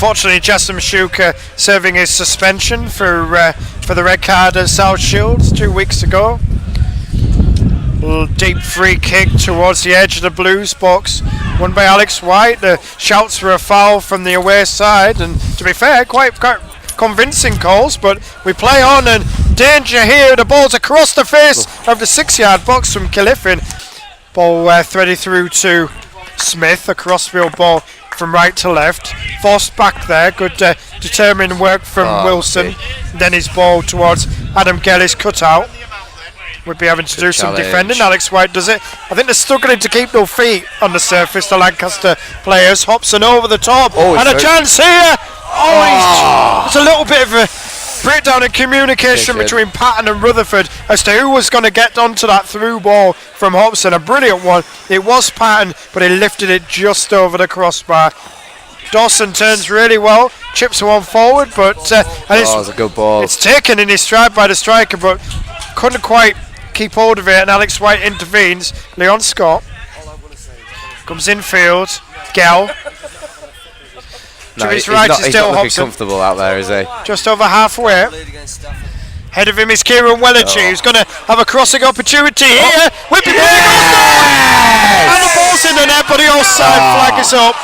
Unfortunately, Jassim Shuka serving his suspension for the red card at South Shields 2 weeks ago. Little deep free kick towards the edge of the Blues box, won by Alex White. The shouts for a foul from the away side, and to be fair, quite convincing calls, but we play on, and danger here. The ball's across the face of the 6-yard box from Kiliffin. Ball threaded through to Smith, a crossfield ball from right to left, forced back there. Good determined work from Wilson. Okay. Then his ball towards Adam Gellis, cut out. We'd be having to do some defending. Alex White does it. I think they're struggling to keep their feet on the surface, the Lancaster players. Hobson over the top, and a chance here. It's a little bit of a breakdown in communication between Patton and Rutherford as to who was going to get onto that through ball from Hobson. A brilliant one. It was Patton, but he lifted it just over the crossbar. Dawson turns really well, chips one forward, but it's a good ball. It's taken in his stride by the striker, but couldn't quite keep hold of it, and Alex White intervenes. Leon Scott comes infield. Gell. No, to his right is he's Dale not looking Hobson. comfortable out there, is he? Just over halfway. Head of him is Kieran Wellergy, who's going to have a crossing opportunity here. Whitby and the ball's in the net, but the offside flag is up.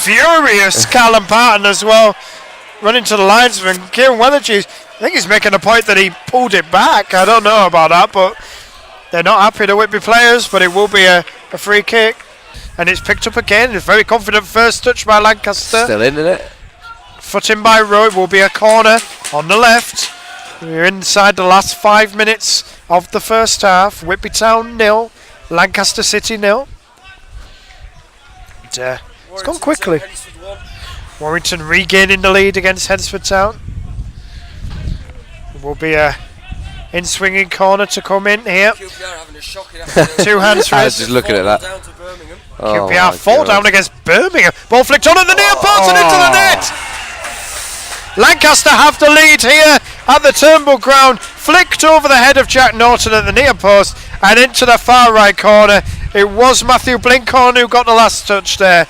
Furious Callum Patton as well, running to the linesman. Kieran Wellergy, I think he's making a point that he pulled it back. I don't know about that, but they're not happy, the Whitby players, but it will be a free kick. And it's picked up again. A very confident first touch by Lancaster. Still in it. Foot in by Rowe. It will be a corner on the left. We're inside the last 5 minutes of the first half. Whitby Town 0, Lancaster City 0. And, it's gone quickly. Warrington regaining the lead against Headsford Town. It will be a in-swinging corner to come in here. 2 hands for I was just looking at that. QPR fall down against Birmingham. Ball flicked on at the near post and into the net. Lancaster have the lead here at the Turnbull ground. Flicked over the head of Jack Norton at the near post and into the far right corner. It was Matthew Blinkhorn who got the last touch there.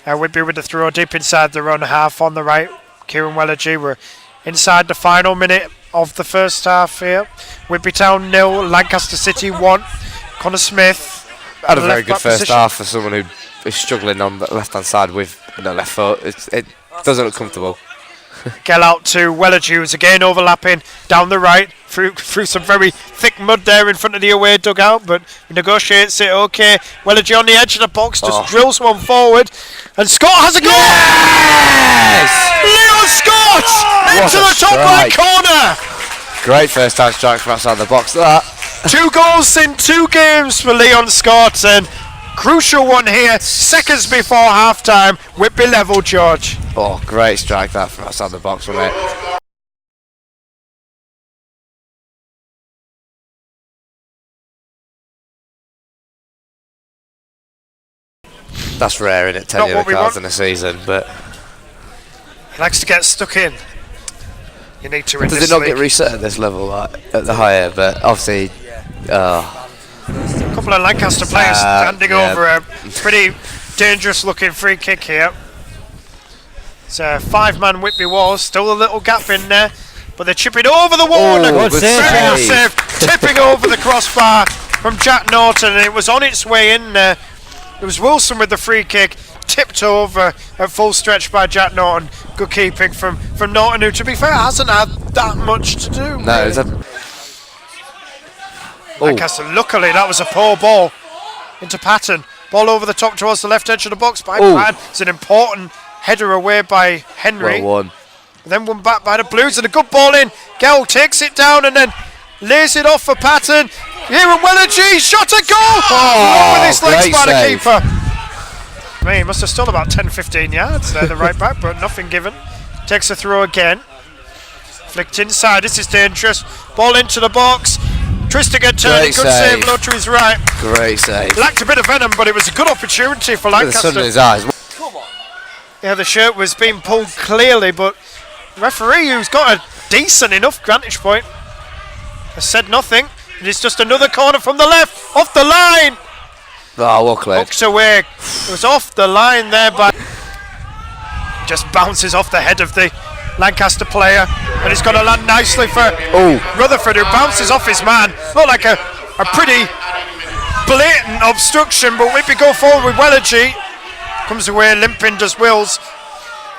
Whitby with the throw deep inside their own half on the right. Kieran Wellergy. We're inside the final minute of the first half here. Whitby Town 0, Lancaster City 1. Connor Smith had a very good first half for someone who is struggling on the left hand side with the left foot. It doesn't look comfortable. Get out to Wellergy, who's again overlapping down the right through some very thick mud there in front of the away dugout, but negotiates it okay. Wellergy on the edge of the box, just drills one forward, and Scott has a goal! Yes! Leon Scott into the top right corner! Great first time strike from outside the box. 2 goals in 2 games for Leon Scott, and crucial one here, seconds before half time. Whitby level, George. Oh, great strike that from outside the box, wasn't it? That's rare, isn't it? 10 yellow cards in a season, but he likes to get stuck in. You need to. Does it not get reset at this level, like, at the higher? But obviously, a couple of Lancaster players standing over a pretty dangerous looking free kick here. It's a 5-man Whitby wall, still a little gap in there, but they're chipping over the wall. Good save. Tipping over the crossbar from Jack Norton, and it was on its way in there. It was Wilson with the free kick, tipped over at full stretch by Jack Norton. Good keeping from Norton, who, to be fair, hasn't had that much to do. No, Lancaster, luckily that was a poor ball into Patton. Ball over the top towards the left edge of the box by Patton. It's an important header away by Henry. Well won. Then one back by the Blues, and a good ball in. Gell takes it down and then lays it off for Patton. Here at Wellergy, shot a goal! With his legs by the keeper. Man, he must have stolen about 10-15 yards there, the right back, but nothing given. Takes a throw again. Flicked inside, this is dangerous. Ball into the box. Tristigan turning, good save, low to his right. Great save. Lacked a bit of venom, but it was a good opportunity for Lancaster. With the sun in his eyes. Yeah, the shirt was being pulled clearly, but the referee, who's got a decent enough vantage point, has said nothing. And it's just another corner from the left, off the line. Oh, well cleared. Hooked away. It was off the line there by Just bounces off the head of the Lancaster player, and he's going to land nicely for Rutherford, who bounces off his man. Not like a pretty blatant obstruction, but Whitby go forward with Wellergy. Comes away limping, does Wills.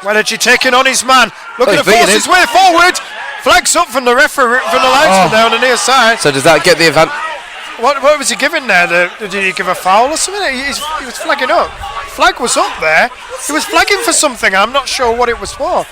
Wellergy taking on his man, looking to force his way forward. Flags up from the referee, from the linesman there on the near side. So does that get the event? What was he giving there? Did he give a foul or something? He was flagging up. Flag was up there. He was flagging for something. I'm not sure what it was for.